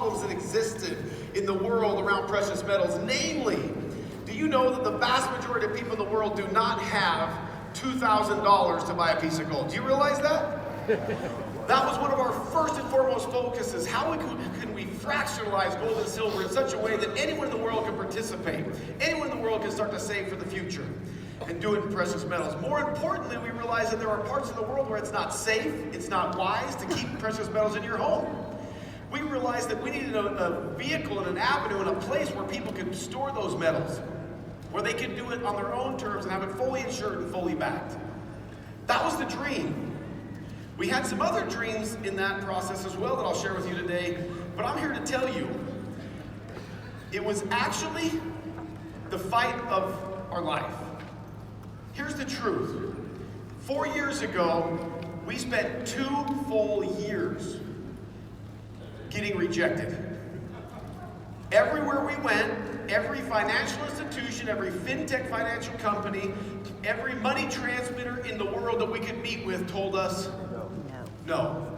problems that existed in the world around precious metals. Namely, do you know that the vast majority of people in the world do not have $2,000 to buy a piece of gold? Do you realize that? That was one of our first and foremost focuses. How can we fractionalize gold and silver in such a way that anyone in the world can participate? Anyone in the world can start to save for the future and do it in precious metals. More importantly, we realize that there are parts of the world where it's not safe, it's not wise to keep precious metals in your home. We realized that we needed a vehicle and an avenue and a place where people could store those metals, where they could do it on their own terms and have it fully insured and fully backed. That was the dream. We had some other dreams in that process as well that I'll share with you today, but I'm here to tell you, it was actually the fight of our life. Here's the truth. 4 years ago, we spent 2 full years getting rejected. Everywhere we went, every financial institution, every fintech financial company, every money transmitter in the world that we could meet with told us no.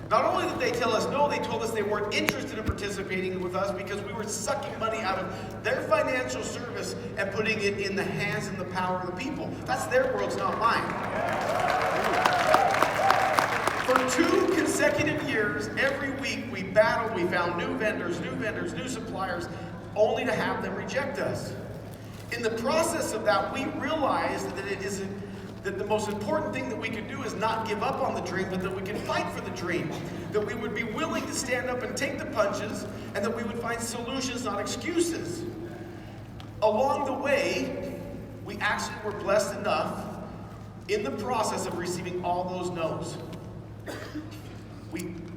Not only did they tell us no, they told us they weren't interested in participating with us because we were sucking money out of their financial service and putting it in the hands and the power of the people. That's their world, it's not mine. For 2 consecutive years, every week we battled, we found new vendors, new suppliers, only to have them reject us. In the process of that, we realized that the most important thing that we could do is not give up on the dream, but that we can fight for the dream. That we would be willing to stand up and take the punches, and that we would find solutions, not excuses. Along the way, we actually were blessed enough in the process of receiving all those no's.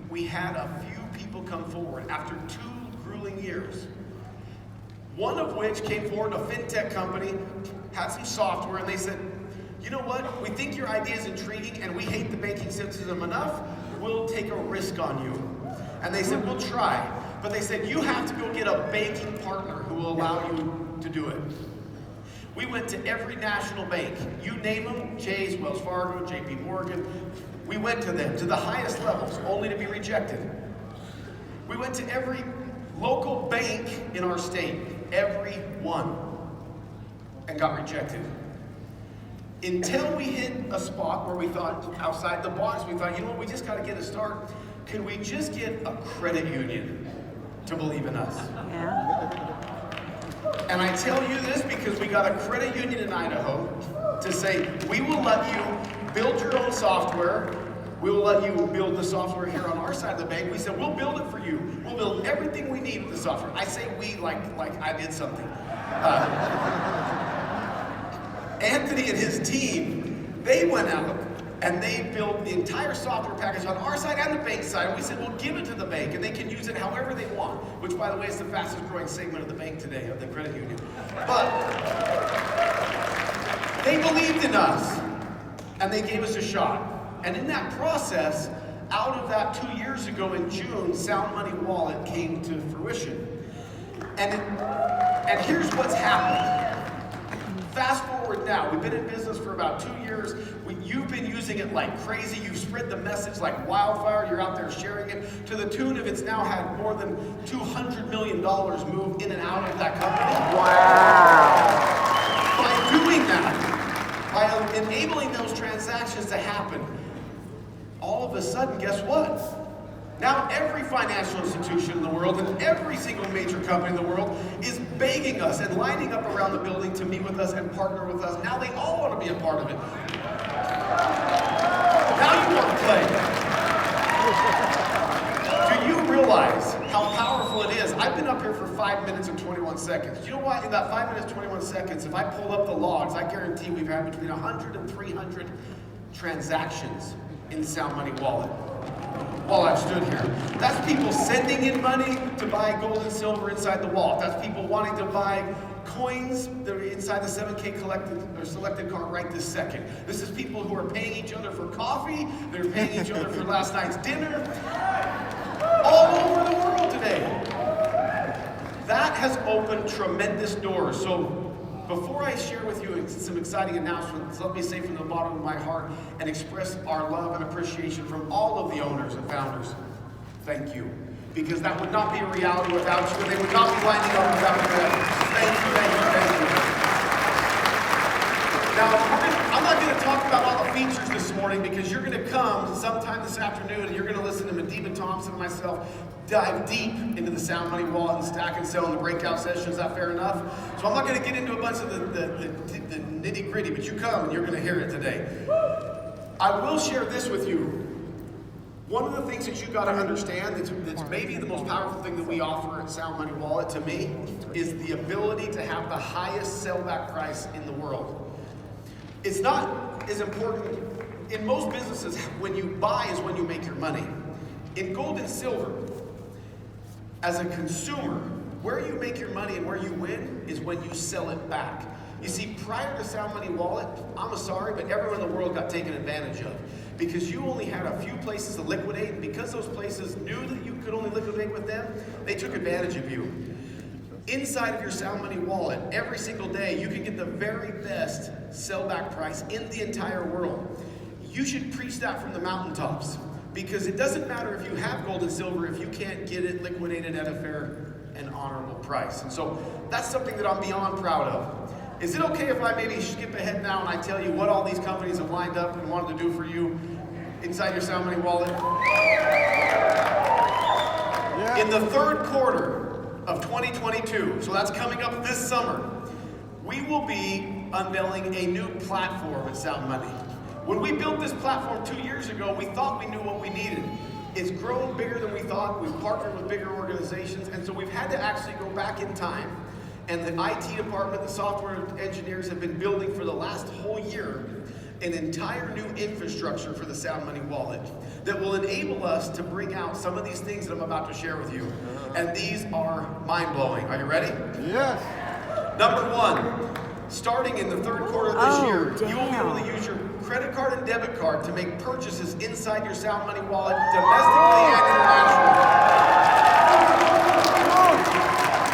We had a few people come forward after 2 grueling years. One of which came forward, a fintech company, had some software, and they said, you know what, we think your idea is intriguing and we hate the banking system enough, we'll take a risk on you. And they said, we'll try. But they said, you have to go get a banking partner who will allow you to do it. We went to every national bank. You name them, Chase, Wells Fargo, JP Morgan. We went to them, to the highest levels, only to be rejected. We went to every local bank in our state, every one, and got rejected. Until we hit a spot where we thought, outside the box, we thought, you know what, we just got to get a start. Can we just get a credit union to believe in us? Yeah. And I tell you this because we got a credit union in Idaho to say, we will let you build your own software. We will let you build the software here on our side of the bank. We said, we'll build it for you. We'll build everything we need with the software. I say we like I did something. Anthony and his team, they went out and they built the entire software package on our side and the bank side. We said, we'll give it to the bank and they can use it however they want, which, by the way, is the fastest growing segment of the bank today, of the credit union. But they believed in us and they gave us a shot. And in that process, out of that 2 years ago in June, Sound Money Wallet came to fruition. And here's what's happened. Fast forward now, we've been in business for about 2 years. You've been using it like crazy. You've spread the message like wildfire. You're out there sharing it to the tune of it's now had more than $200 million move in and out of that company. Wow. By doing that, by enabling those transactions to happen, all of a sudden, guess what? Now every financial institution in the world and every single major company in the world is begging us and lining up around the building to meet with us and partner with us. Now they all want to be a part of it. Now you want to play. Do you realize how powerful it is? I've been up here for 5 minutes and 21 seconds. You know what? In that 5 minutes, 21 seconds, if I pull up the logs, I guarantee we've had between 100 and 300 transactions in Sound Money Wallet while I've stood here. That's people sending in money to buy gold and silver inside the wallet. That's people wanting to buy coins that are inside the 7K selected card right this second. This is people who are paying each other for coffee, they're paying each other for last night's dinner, all over the world today. That has opened tremendous doors. So before I share with you some exciting announcements, let me say from the bottom of my heart and express our love and appreciation from all of the owners and founders. Thank you. because that would not be a reality without you, and they would not be lining up without you. Thank you, thank you, thank you. Now, I'm not going to talk about all the features this morning because you're going to come sometime this afternoon and you're going to listen to Medina Thompson and myself dive deep into the Sound Money Wallet and Stack and Sell in the breakout session. Is that fair enough? So I'm not going to get into a bunch of the nitty gritty, but you come and you're going to hear it today. I will share this with you. One of the things that you got to understand that's maybe the most powerful thing that we offer at Sound Money Wallet to me is the ability to have the highest sellback price in the world. It's not as important. In most businesses, when you buy is when you make your money. In gold and silver, as a consumer, where you make your money and where you win is when you sell it back. You see, prior to Sound Money Wallet, I'm sorry, but everyone in the world got taken advantage of because you only had a few places to liquidate, and because those places knew that you could only liquidate with them, they took advantage of you. Inside of your Sound Money Wallet, every single day, you can get the very best sellback price in the entire world. You should preach that from the mountaintops because it doesn't matter if you have gold and silver if you can't get it liquidated at a fair and honorable price. And so that's something that I'm beyond proud of. Is it okay if I maybe skip ahead now and I tell you what all these companies have lined up and wanted to do for you inside your Sound Money Wallet? Yeah. In the third quarter of 2022, so that's coming up this summer, we will be unveiling a new platform at Sound Money. When we built this platform 2 years ago, we thought we knew what we needed. It's grown bigger than we thought. We've partnered with bigger organizations, and so we've had to actually go back in time. And the IT department, the software engineers have been building for the last whole year an entire new infrastructure for the Sound Money Wallet that will enable us to bring out some of these things that I'm about to share with you. And these are mind-blowing. Are you ready? Yes. Number one, starting in the third quarter of this year, you will be able to use your credit card and debit card to make purchases inside your Sound Money Wallet domestically and internationally.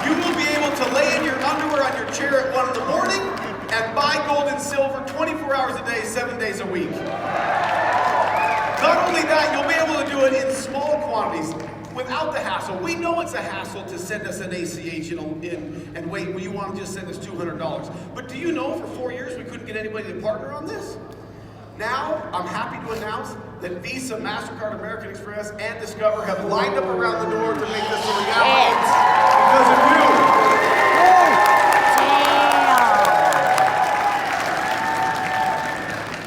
You will be able to lay in your underwear on your chair at 1 in the morning and buy gold and silver 24 hours a day, 7 days a week. Not only that, you'll be able to do it in small quantities without the hassle. We know it's a hassle to send us an ACH and wait, well, you want to just send us $200. But do you know for 4 years we couldn't get anybody to partner on this? Now, I'm happy to announce that Visa, MasterCard, American Express, and Discover have lined up around the door to make this a reality because of you.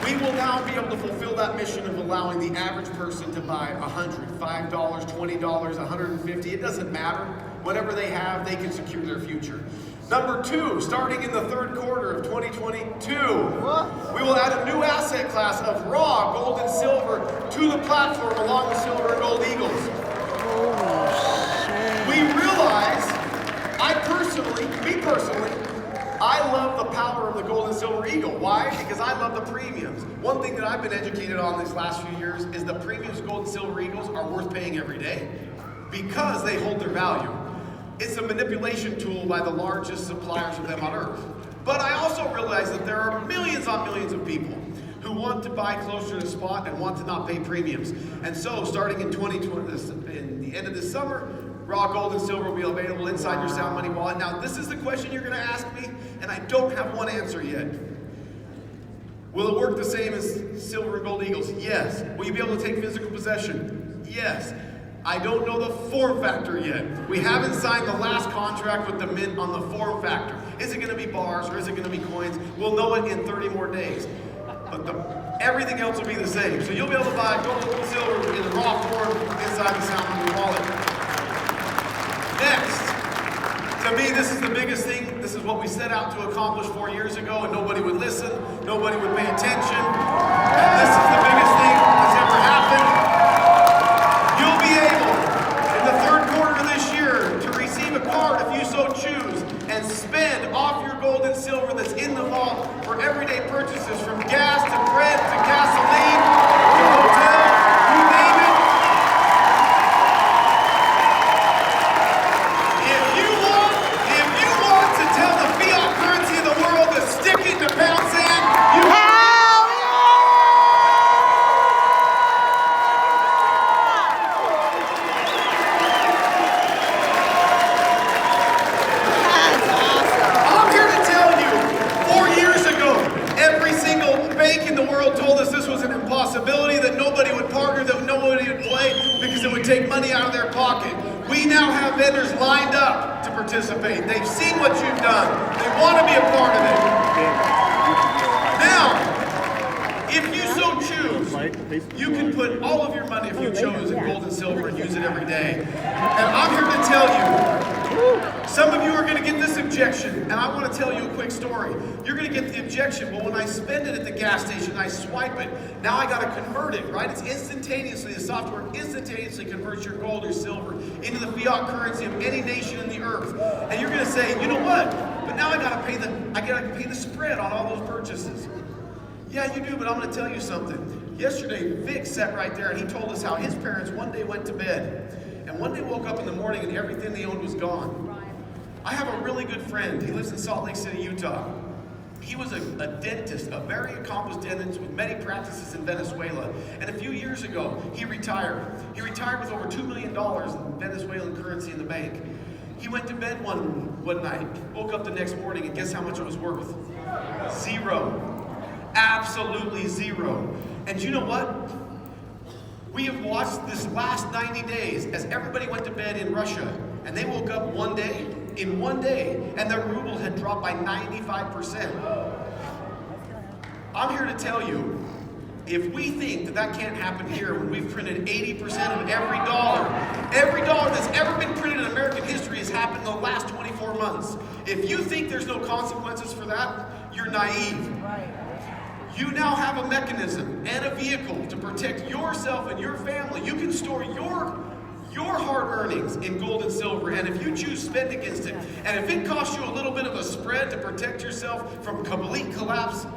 We will now be able to fulfill that mission of allowing the average person to buy $100, $5, $20, $150. It doesn't matter. Whatever they have, they can secure their future. Number two, starting in the third quarter of 2022, we will add a new asset class of raw gold and silver to the platform along with silver and gold eagles. We realize, me personally, I love the power of the gold and silver eagle. Why? Because I love the premiums. One thing that I've been educated on these last few years is the premiums gold and silver eagles are worth paying every day because they hold their value. It's a manipulation tool by the largest suppliers of them on earth. But I also realize that there are millions on millions of people who want to buy closer to spot and want to not pay premiums. And so starting in 2020, in the end of this summer, raw gold and silver will be available inside your Sound Money Wallet. Now, this is the question you're going to ask me, and I don't have one answer yet. Will it work the same as silver and gold eagles? Yes. Will you be able to take physical possession? Yes. I don't know the form factor yet. We haven't signed the last contract with the Mint on the form factor. Is it going to be bars or is it going to be coins? We'll know it in 30 more days. But everything else will be the same. So you'll be able to buy gold and silver in the raw form inside the Sound Money Wallet. Next, to me, this is the biggest thing. This is what we set out to accomplish 4 years ago, and nobody would listen. Nobody would pay attention. And this is the biggest thing that's ever happened. You'll be able, in the third quarter of this year, to receive a card if you so choose and spend off your gold and silver that's in the vault for everyday purchases from gas to bread to gasoline to hotels, you name it. If you want to tell the fiat currency of the world to stick it to pound sand, you have. pocket. We now have vendors lined up to participate. They've seen what you've done. They want to be a part of it. Now, if you so choose, you can put all of your money, if you chose, in gold and silver and use it every day. And I'm here to tell you, some of you are going to get this objection, and I want to tell you a quick story. You're going to get the objection, well, when I spend it at the gas station, I swipe it, now I got to convert it, right? It's instantaneously, the software instantaneously converts your gold or silver into the fiat currency of any nation in the earth. And you're going to say, you know what? But now I got to pay the spread on all those purchases. Yeah, you do, but I'm going to tell you something. Yesterday, Vic sat right there, and he told us how his parents one day went to bed, and one day woke up in the morning, and everything they owned was gone. I have a really good friend. He lives in Salt Lake City, Utah. He was a dentist, a very accomplished dentist with many practices in Venezuela. And a few years ago, he retired. He retired with over $2 million in Venezuelan currency in the bank. He went to bed one night, woke up the next morning, and guess how much it was worth? Zero. Absolutely zero. And you know what? We have watched this last 90 days as everybody went to bed in Russia, and they woke up one day, and their ruble had dropped by 95%. I'm here to tell you, if we think that can't happen here when we've printed 80% of every dollar that's ever been printed in American history has happened in the last 24 months. If you think there's no consequences for that, you're naive. You now have a mechanism and a vehicle to protect yourself and your family. You can store your hard earnings in gold and silver, and if you choose, spend against it. And if it costs you a little bit of a spread to protect yourself from complete collapse,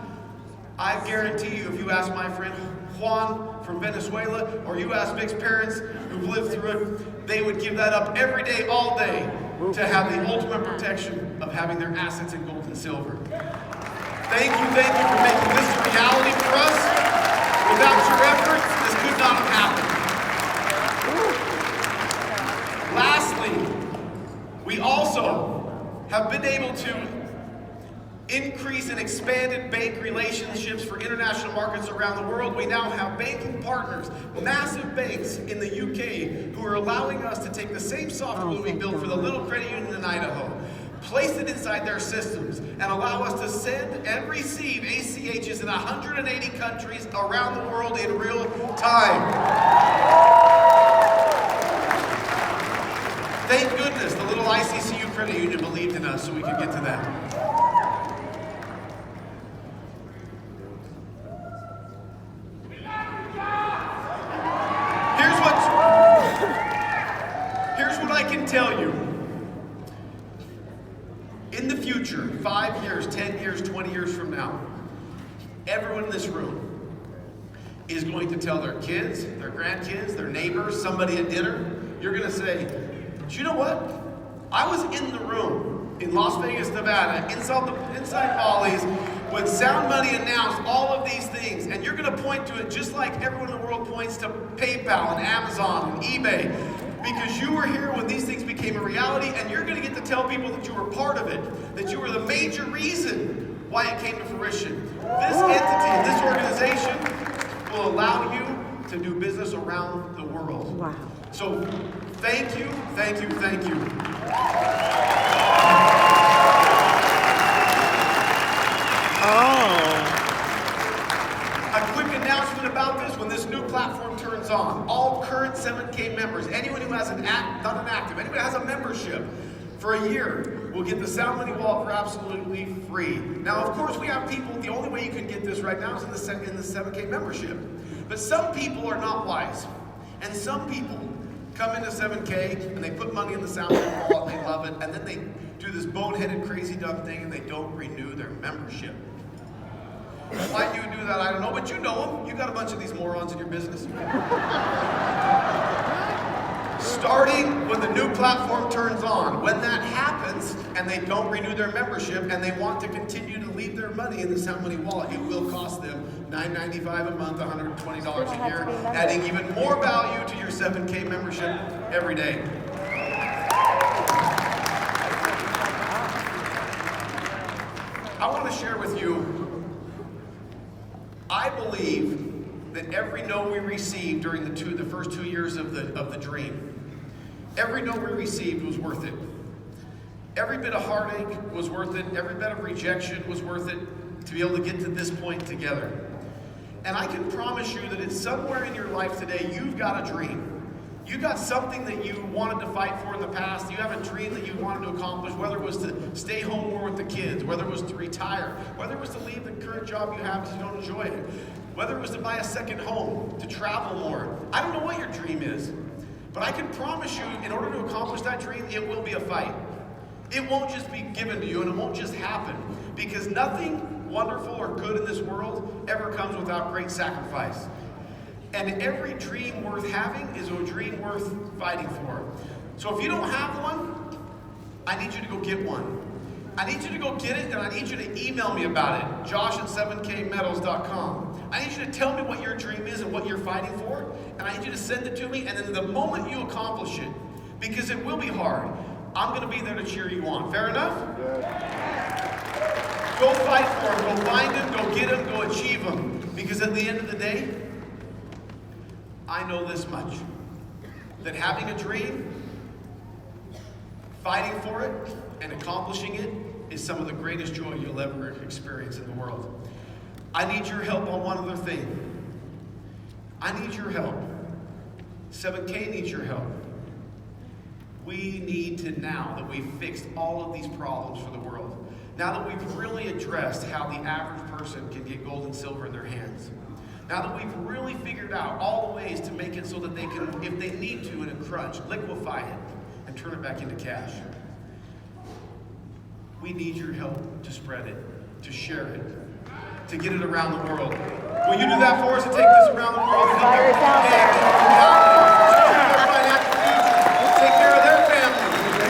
I guarantee you, if you ask my friend Juan from Venezuela, or you ask Vic's parents who've lived through it, they would give that up every day, all day, to have the ultimate protection of having their assets in gold and silver. Thank you for making this a reality for us. Without your efforts, this could not have happened. Lastly, we also have been able to increase and expanded bank relationships for international markets around the world. We now have banking partners, massive banks in the UK, who are allowing us to take the same software that we built for the little credit union in Idaho, place it inside their systems, and allow us to send and receive ACHs in 180 countries around the world in real time. Thank goodness the little ICCU credit union believed in us so we could get to that. Here's what I can tell you. In the future, 5 years, 10 years, 20 years from now, everyone in this room is going to tell their kids, their grandkids, their neighbors, somebody at dinner, you're going to say, do you know what? I was in the room in Las Vegas, Nevada, inside Molly's, when Sound Money announced all of these things, and you're going to point to it just like everyone in the world points to PayPal and Amazon and eBay, because you were here when these things became a reality, and you're going to get to tell people that you were part of it, that you were the major reason why it came to fruition. This entity, this organization, will allow you to do business around the world. Wow. So thank you. A quick announcement about this: when this new platform turns on, all current 7K members, anyone who has anyone who has a membership for a year will get the Sound Money Wallet for absolutely free. Now, of course, we have people, the only way you can get this right now is in the 7K membership. But some people are not wise. And some people come into 7K and they put money in the Sound Money Wallet, they love it, and then they do this boneheaded, crazy, dumb thing and they don't renew their membership. Why you do that, I don't know, but you know them. You got a bunch of these morons in your business. Starting when the new platform turns on, when that happens and they don't renew their membership and they want to continue to leave their money in the Sound Money Wallet, it will cost them $9.95 a month, $120 a year, adding even more value to your 7K membership every day. I want to share with you, I believe that every no we received during the first 2 years of the dream Every no we received was worth it. Every bit of heartache was worth it. Every bit of rejection was worth it to be able to get to this point together. And I can promise you that it's somewhere in your life today, you've got a dream. You got something that you wanted to fight for in the past. You have a dream that you wanted to accomplish, whether it was to stay home more with the kids, whether it was to retire, whether it was to leave the current job you have because you don't enjoy it, whether it was to buy a second home, to travel more. I don't know what your dream is, but I can promise you, in order to accomplish that dream, it will be a fight. It won't just be given to you, and it won't just happen, because nothing wonderful or good in this world ever comes without great sacrifice. And every dream worth having is a dream worth fighting for. So if you don't have one, I need you to go get one. I need you to go get it, and I need you to email me about it, josh@7kmetals.com. I need you to tell me what your dream is and what you're fighting for, and I need you to send it to me, and then the moment you accomplish it, because it will be hard, I'm going to be there to cheer you on. Fair enough? Yes. Go fight for them, go find them, go get them, go achieve them. Because at the end of the day, I know this much, that having a dream, fighting for it, and accomplishing it is some of the greatest joy you'll ever experience in the world. I need your help on one other thing. I need your help. 7K needs your help. We need to, now that we've fixed all of these problems for the world, now that we've really addressed how the average person can get gold and silver in their hands, now that we've really figured out all the ways to make it so that they can, if they need to in a crunch, liquefy it and turn it back into cash. We need your help to spread it, to share it, to get it around the world. Will you do that for us and take this around the world? Fires out there.